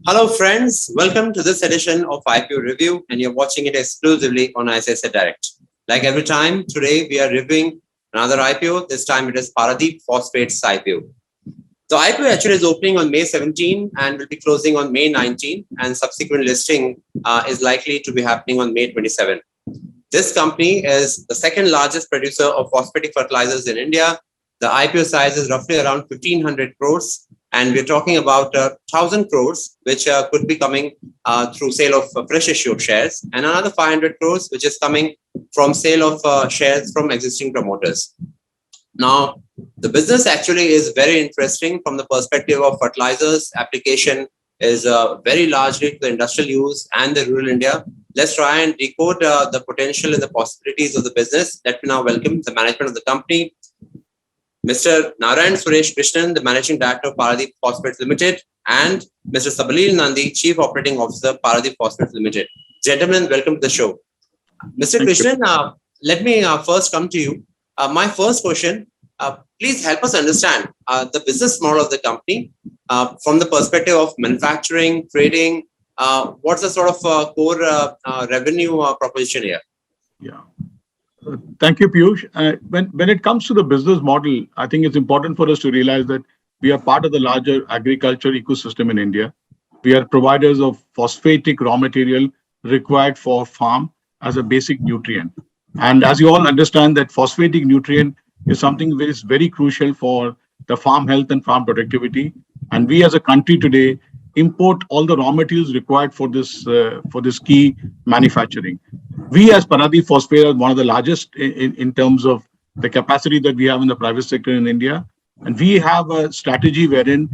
Hello, friends. Welcome to this edition of IPO Review, and you're watching it exclusively on ICICIdirect. Like every time, today we are reviewing another IPO. This time it is Paradeep Phosphates IPO. The IPO actually is opening on May 17 and will be closing on May 19, and subsequent listing is likely to be happening on May 27. This company is the second largest producer of phosphatic fertilizers in India. The IPO size is roughly around 1,500 crores. And we're talking about 1,000 crores, which could be coming through sale of fresh issue of shares, and another 500 crores, which is coming from sale of shares from existing promoters. Now, the business actually is very interesting from the perspective of fertilizers. Application is very largely to the industrial use and the rural India. Let's try and decode the potential and the possibilities of the business. Let me now welcome the management of the company. Mr. Narayanan Suresh Krishnan, the Managing Director of Paradeep Phosphates Limited, and Mr. Sabaleel Nandy, Chief Operating Officer, Paradeep Phosphates Limited. Gentlemen, welcome to the show. Mr. Krishnan, let me first come to you. My first question, please help us understand the business model of the company from the perspective of manufacturing, trading. What's the sort of core revenue proposition here? Yeah. Thank you, Piyush. When it comes to the business model, I think it's important for us to realize that we are part of the larger agriculture ecosystem in India. We are providers of phosphatic raw material required for farm as a basic nutrient. And as you all understand, that phosphatic nutrient is something that is very crucial for the farm health and farm productivity. And we as a country today import all the raw materials required for this key manufacturing. We as Paradeep Phosphate are one of the largest in terms of the capacity that we have in the private sector in India. And we have a strategy wherein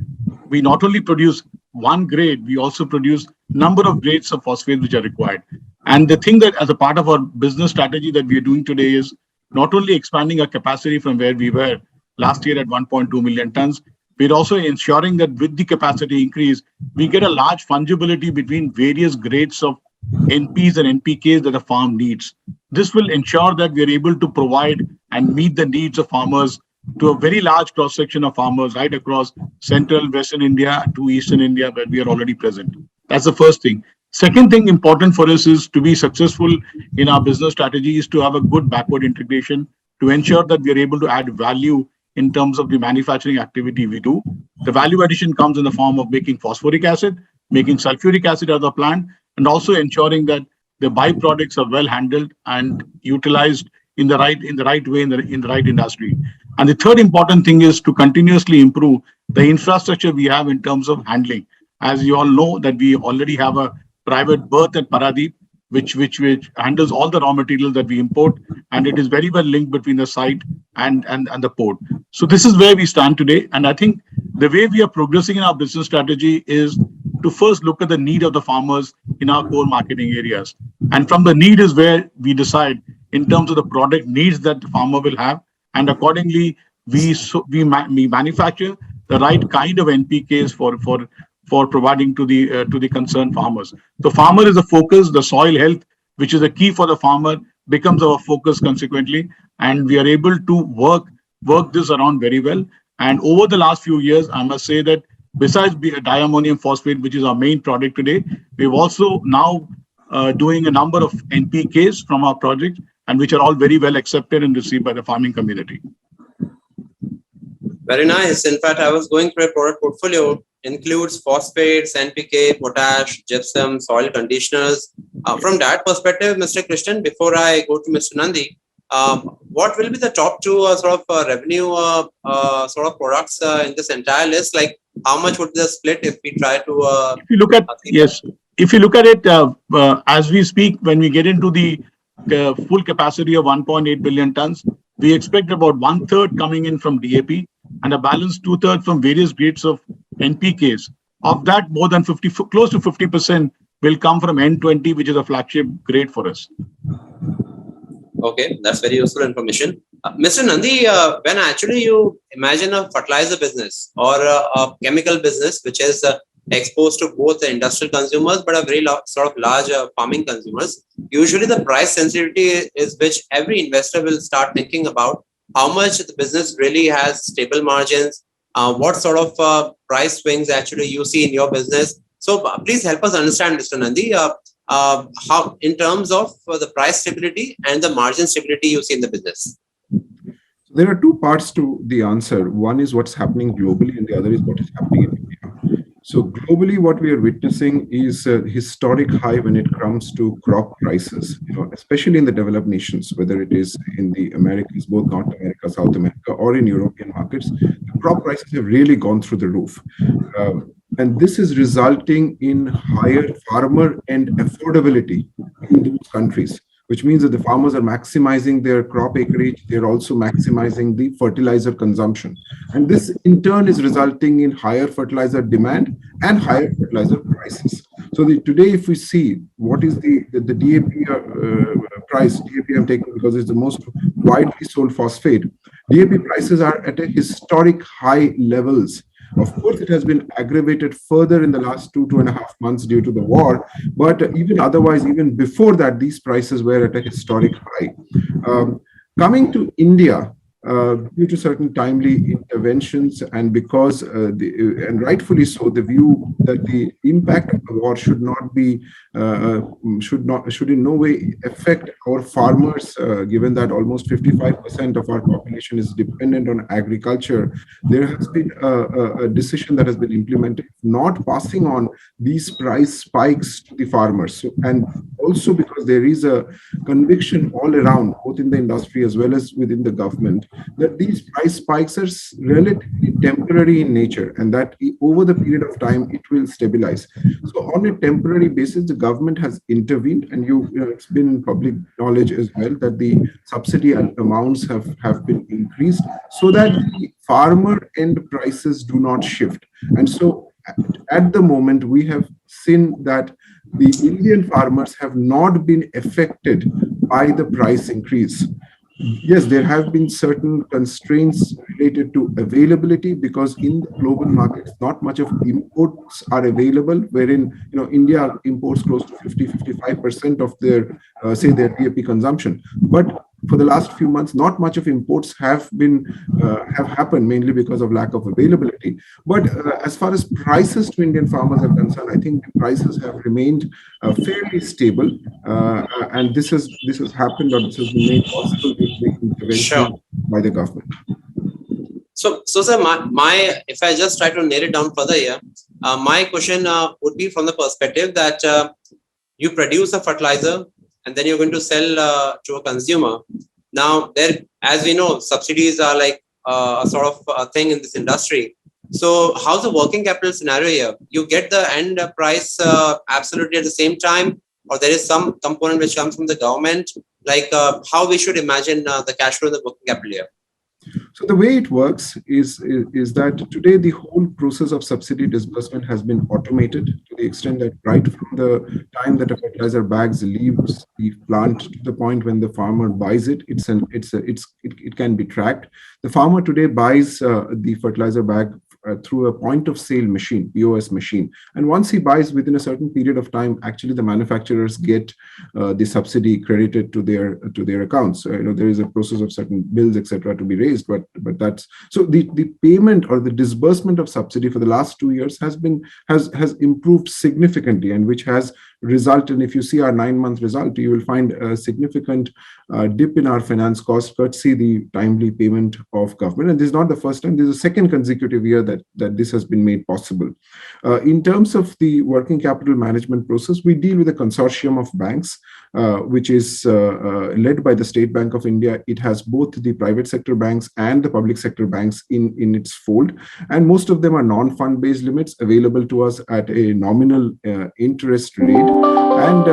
we not only produce one grade, we also produce number of grades of phosphate which are required. And the thing that as a part of our business strategy that we are doing today is not only expanding our capacity from where we were last year at 1.2 million tons, we're also ensuring that with the capacity increase, we get a large fungibility between various grades of NPs and NPKs that a farm needs. This will ensure that we are able to provide and meet the needs of farmers to a very large cross-section of farmers right across central, western India to eastern India where we are already present. That's the first thing. Second thing important for us is to be successful in our business strategy is to have a good backward integration to ensure that we are able to add value in terms of the manufacturing activity we do. The value addition comes in the form of making phosphoric acid, making sulfuric acid out of the plant, and also ensuring that the byproducts are well handled and utilized in the right way in the right industry. And the third important thing is to continuously improve the infrastructure we have in terms of handling. As you all know that we already have a private berth at Paradeep, which handles all the raw material that we import, and it is very well linked between the site and the port. So this is where we stand today. And I think the way we are progressing in our business strategy is to first look at the need of the farmers in our core marketing areas. And from the need is where we decide in terms of the product needs that the farmer will have. And accordingly, we manufacture the right kind of NPKs for providing to the concerned farmers. The farmer is the focus, the soil health, which is the key for the farmer, becomes our focus consequently. And we are able to work this around very well. And over the last few years, I must say that besides diammonium phosphate, which is our main product today, we've also now doing a number of NPKs from our project, and which are all very well accepted and received by the farming community. Very nice. In fact, I was going through a product portfolio, includes phosphates, NPK, potash, gypsum, soil conditioners. From that perspective, Mr. Krishnan, before I go to Mr. Nandy, what will be the top two revenue sort of products in this entire list? Like, how much would be the split if we try to? If you look at if you look at it as we speak, when we get into the full capacity of 1.8 billion tons, we expect about 1/3 coming in from DAP and a balance 2/3 from various grades of NPKs. Of that, more than close to 50% will come from N20, which is a flagship grade for us. Okay, that's very useful information. Mr. Nandy, when actually you imagine a fertilizer business or a chemical business, which is exposed to both the industrial consumers, but a very sort of large farming consumers, usually the price sensitivity is which every investor will start thinking about how much the business really has stable margins, what sort of price swings actually you see in your business, So please help us understand, Mr. Nandy, how in terms of the price stability and the margin stability you see in the business. There are two parts to the answer. One is what's happening globally, and the other is what is happening in India. So globally, what we are witnessing is a historic high when it comes to crop prices, especially in the developed nations, whether it is in the Americas, both North America, South America, or in European markets. The crop prices have really gone through the roof. And this is resulting in higher farmer and affordability in those countries, which means that the farmers are maximizing their crop acreage. They're also maximizing the fertilizer consumption. And this in turn is resulting in higher fertilizer demand and higher fertilizer prices. So today, if we see what is the DAP price, DAP I'm taking because it's the most widely sold phosphate, DAP prices are at a historic high levels. Of course, it has been aggravated further in the last 2.5 months due to the war, but even otherwise, even before that, these prices were at a historic high. Coming to India, due to certain timely interventions and because, and rightfully so, the view that the impact of the war should not be, should in no way affect our farmers, given that almost 55% of our population is dependent on agriculture. There has been a decision that has been implemented, not passing on these price spikes to the farmers. So, and also because there is a conviction all around, both in the industry as well as within the government, that these price spikes are relatively temporary in nature and that over the period of time it will stabilize. So on a temporary basis, the government has intervened, and it's been public knowledge as well that the subsidy amounts have been increased so that the farmer end prices do not shift. And so at the moment, we have seen that the Indian farmers have not been affected by the price increase. Yes, there have been certain constraints related to availability because in the global markets, not much of imports are available, wherein India imports close to 50-55% of their their DAP consumption. But for the last few months, not much of imports have happened, mainly because of lack of availability. But as far as prices to Indian farmers are concerned, I think the prices have remained fairly stable, and this has happened, or this has been made possible with the intervention by the government. So sir, my if I just try to nail it down further here, my question would be from the perspective that you produce a fertilizer and then you're going to sell to a consumer. Now, there, as we know, subsidies are like a sort of a thing in this industry. So how's the working capital scenario here? You get the end price absolutely at the same time, or there is some component which comes from the government? Like how we should imagine the cash flow and the working capital here? So the way it works is that today the whole process of subsidy disbursement has been automated to the extent that right from the time that a fertilizer bag leaves the plant to the point when the farmer buys it, it can be tracked. The farmer today buys the fertilizer bag through a point of sale machine, POS machine. And once he buys, within a certain period of time, actually the manufacturers get the subsidy credited to their accounts. There is a process of certain bills, etc., to be raised, but that's so the payment or the disbursement of subsidy for the last 2 years has improved significantly, and which has resulted, if you see our 9-month result, you will find a significant dip in our finance costs, courtesy the timely payment of government. And this is not the first time. This is the second consecutive year that this has been made possible. In terms of the working capital management process, we deal with a consortium of banks, which is led by the State Bank of India. It has both the private sector banks and the public sector banks in its fold. And most of them are non-fund based limits available to us at a nominal interest rate. And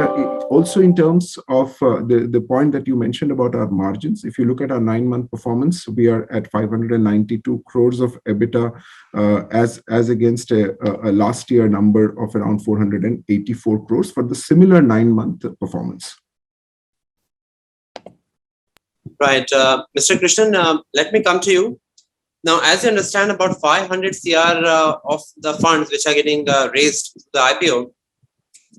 also in terms of the point that you mentioned about our margins, if you look at our 9-month performance, we are at 592 crores of EBITDA as against a last year number of around 484 crores for the similar 9-month performance. Right. Mr. Krishnan, let me come to you. Now, as you understand, about 500 CR of the funds which are getting raised to the IPO,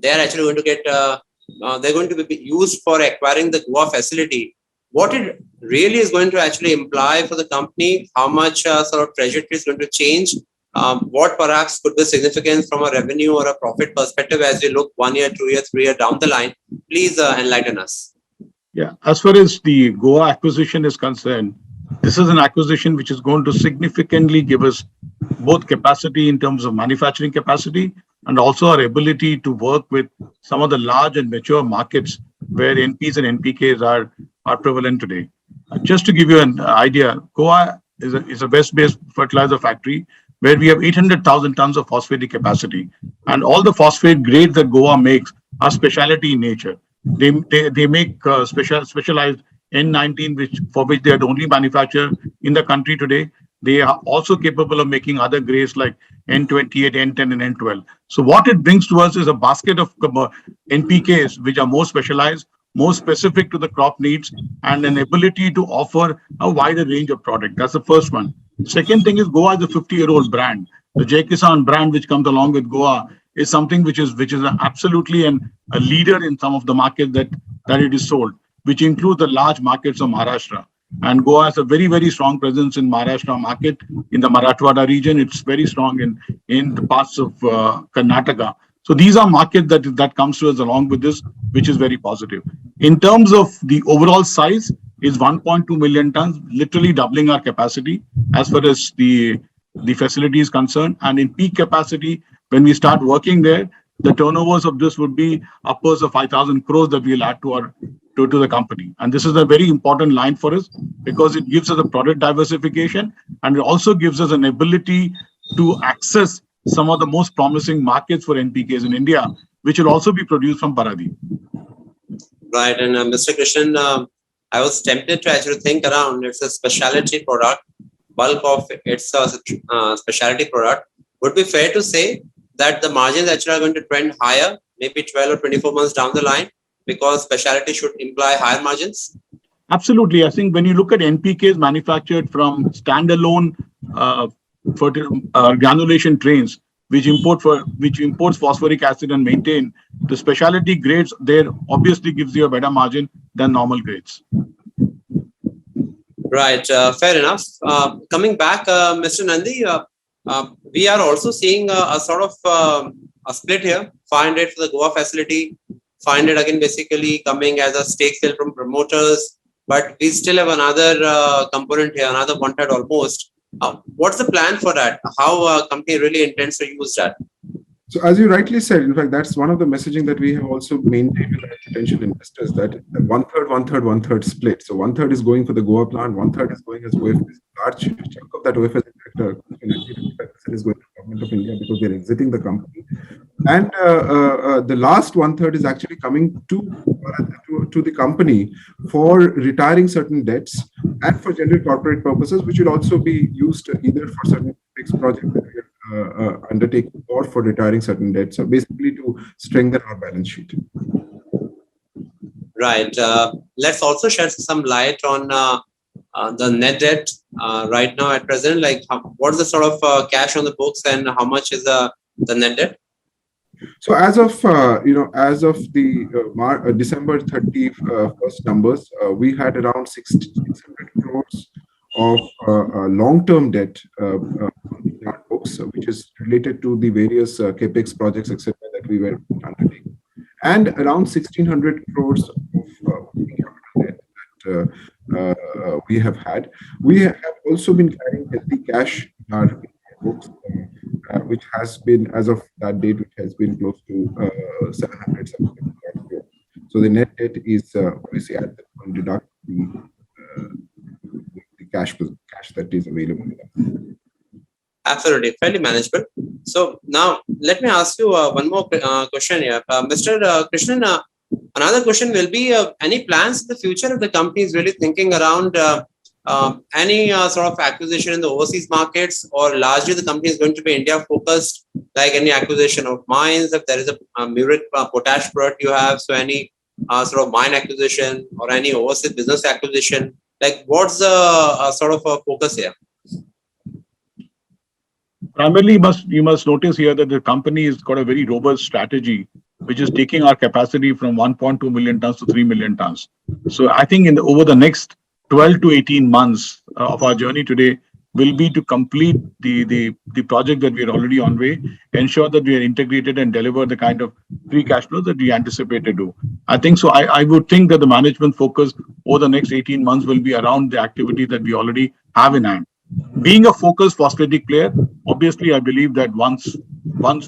they are actually going to get, they're going to be used for acquiring the GOA facility. What it really is going to actually imply for the company, how much sort of trajectory is going to change, what perhaps could be significant from a revenue or a profit perspective as we look 1 year, 2 year, 3 year down the line? Please enlighten us. Yeah, as far as the GOA acquisition is concerned, this is an acquisition which is going to significantly give us both capacity in terms of manufacturing capacity and also our ability to work with some of the large and mature markets where NPs and NPKs are prevalent today. Just to give you an idea, GOA is a West-based fertilizer factory where we have 800,000 tons of phosphatic capacity. And all the phosphate grades that GOA makes are specialty in nature. They make specialized N19, for which they are the only manufacturer in the country today. They are also capable of making other grades like N28, N10, and N12. So what it brings to us is a basket of NPKs which are more specialized, more specific to the crop needs, and an ability to offer a wider range of product. That's the first one. Second thing is GOA is a 50-year-old brand. The Jai Kisan brand, which comes along with GOA, is something which is absolutely a leader in some of the markets that it is sold, which include the large markets of Maharashtra. And GOA has a very, very strong presence in Maharashtra market, in the Marathwada region. It's very strong in the parts of Karnataka. So these are markets that comes to us along with this, which is very positive. In terms of the overall size, is 1.2 million tons, literally doubling our capacity as far as the facility is concerned. And in peak capacity, when we start working there, the turnovers of this would be upwards of 5,000 crores that we'll add to the company. And this is a very important line for us because it gives us a product diversification and it also gives us an ability to access some of the most promising markets for NPKs in India, which will also be produced from Paradeep. Right. And Mr. Krishnan, I was tempted to actually think around it's a specialty product, bulk of it's a specialty product. Would it be fair to say that the margins actually are going to trend higher, maybe 12 or 24 months down the line, because specialty should imply higher margins? Absolutely. I think when you look at NPKs manufactured from standalone granulation trains, which imports phosphoric acid and maintain the specialty grades, there obviously gives you a better margin than normal grades. Right. Fair enough. Coming back, Mr. Nandy, we are also seeing a sort of a split here, 500 for the Goa facility, 500 again basically coming as a stake sale from promoters, but we still have another component here, another 1/3 almost. What's the plan for that? How a company really intends to use that? So as you rightly said, in fact, that's one of the messaging that we have also maintained with our potential investors, that 1/3, 1/3, 1/3 split. So 1/3 is going for the Goa plant, 1/3 is going as OFS. Large chunk of that OFS is going to the government of India because they're exiting the company. And the last 1/3 is actually coming to the company for retiring certain debts and for general corporate purposes, which will also be used either for certain fixed projects that we are undertaking or for retiring certain debts. So basically to strengthen our balance sheet. Right. Let's also shed some light on the net debt right now at present. Like, what is the sort of cash on the books and how much is the net debt? So as of the December 31st numbers, we had around 600 crores of long-term debt in our books, which is related to the various capex projects, etc., that we were undertaking, and around 1,600 crores of working capital debt that we have had. We have also been carrying healthy cash in our books, which has been, as of that date, which has been close to 700 crores. So the net debt is obviously at the point deduct the cash that is available. Absolutely, fairly manageable. So now let me ask you one more question here, Mr. Krishnan. Another question will be: any plans in the future if the company is really thinking around any sort of acquisition in the overseas markets, or largely the company is going to be India focused, like any acquisition of mines, if there is a muric potash product you have, so any sort of mine acquisition or any overseas business acquisition, like what's the sort of focus here? Primarily, you must notice here that the company has got a very robust strategy, which is taking our capacity from 1.2 million tons to 3 million tons. So I think over the next 12 to 18 months of our journey today, will be to complete the project that we are already on way, ensure that we are integrated and deliver the kind of free cash flow that we anticipate to do. I think so. I would think that the management focus over the next 18 months will be around the activity that we already have in hand. Being a focused phosphatic player, obviously, I believe that once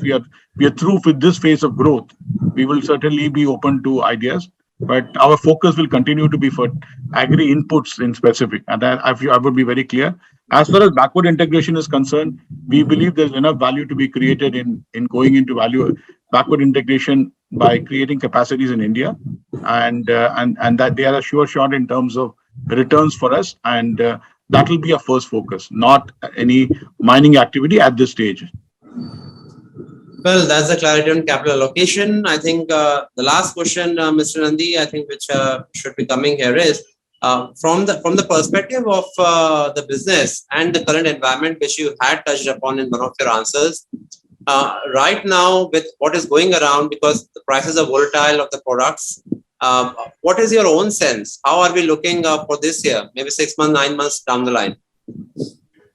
we are through with this phase of growth, we will certainly be open to ideas. But our focus will continue to be for agri inputs in specific, and I would be very clear. As far as backward integration is concerned, we believe there's enough value to be created in going into backward integration by creating capacities in India, and that they are a sure shot in terms of returns for us, and that will be our first focus, not any mining activity at this stage. Well, that's the clarity on capital allocation. I think the last question, Mr. Nandy, I think which should be coming here is from the perspective of the business and the current environment, which you had touched upon in one of your answers. Right now, with what is going around, because the prices are volatile of the products, what is your own sense? How are we looking for this year? Maybe 6 months, 9 months down the line.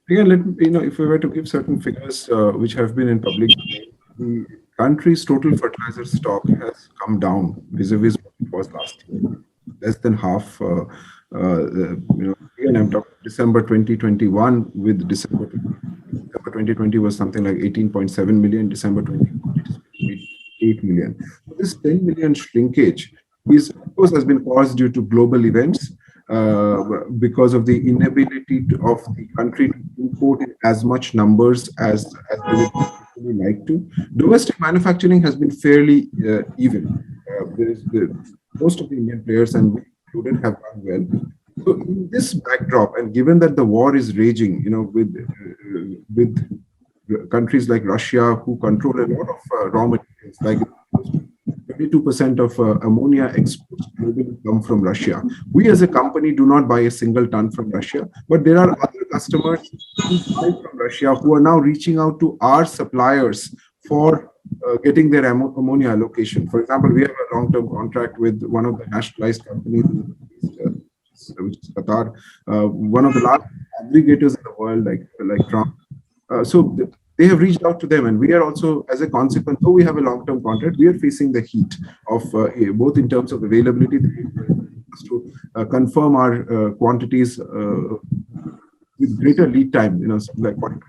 Again, if we were to give certain figures which have been in public domain, the country's total fertilizer stock has come down vis-a-vis what it was last year, less than half. Again, I'm talking December 2021 with December 2020 was something like 18.7 million. December 2020 8 million. So this 10 million shrinkage is, of course, has been caused due to global events. Because of the inability of the country to import in as much numbers as they would like to. Domestic manufacturing has been fairly even. Most of the Indian players, and we included, have done well. So in this backdrop, and given that the war is raging, with countries like Russia who control a lot of raw materials, like 22% of ammonia exports globally come from Russia. We as a company do not buy a single ton from Russia, but there are other customers who buy from Russia who are now reaching out to our suppliers for getting their ammonia allocation. For example, we have a long-term contract with one of the nationalized companies, which is Qatar, one of the large aggregators in the world, like Trump. So they have reached out to them, and we are also, as a consequence, though we have a long-term contract, we are facing the heat of both in terms of availability to confirm our quantities with greater lead time, something like 40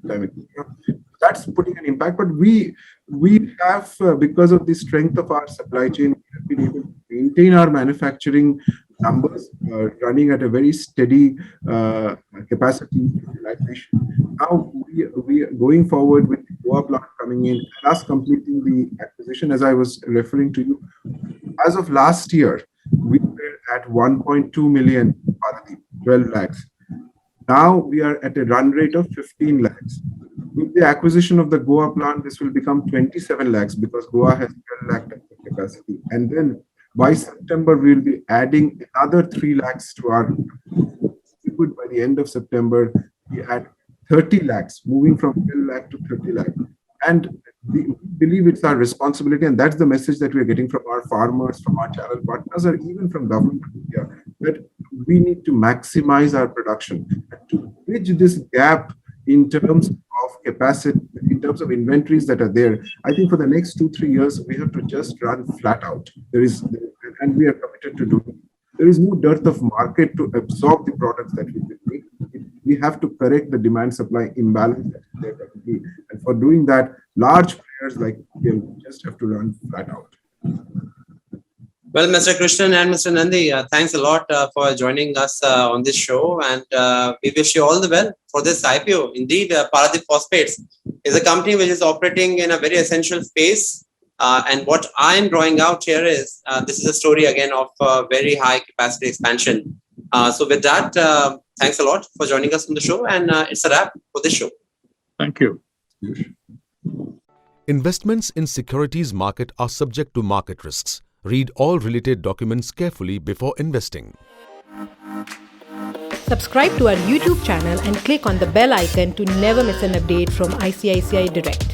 time. That's putting an impact, but we have, because of the strength of our supply chain, we have been able to maintain our manufacturing numbers running at a very steady capacity utilization. Now we are going forward with the Goa plant coming in, plus completing the acquisition, as I was referring to you. As of last year, we were at 1.2 million, 12 lakhs. Now we are at a run rate of 15 lakhs. With the acquisition of the Goa plant, this will become 27 lakhs because Goa has 12 lakh capacity. And then by September, we will be adding another 3 lakhs to our. By the end of September, we had 30 lakhs, moving from 12 lakh to 30 lakh. And we believe it's our responsibility, and that's the message that we're getting from our farmers, from our channel partners, or even from government of India, that we need to maximize our production and to bridge this gap in terms of capacity, in terms of inventories that are there. I think for the next 2-3 years, we have to just run flat out. And we are committed to doing it. There is no dearth of market to absorb the products that we will make. We have to correct the demand-supply imbalance that is there currently. And for doing that, large players like will just have to run flat out. Well, Mr. Krishnan and Mr. Nandy, thanks a lot for joining us on this show, and we wish you all the well for this IPO. Indeed, Paradeep Phosphates is a company which is operating in a very essential space. And what I'm drawing out here is this is a story again of very high capacity expansion. So with that, thanks a lot for joining us on the show, and it's a wrap for this show. Thank you. Investments in securities market are subject to market risks. Read all related documents carefully before investing. Subscribe to our YouTube channel and click on the bell icon to never miss an update from ICICIdirect.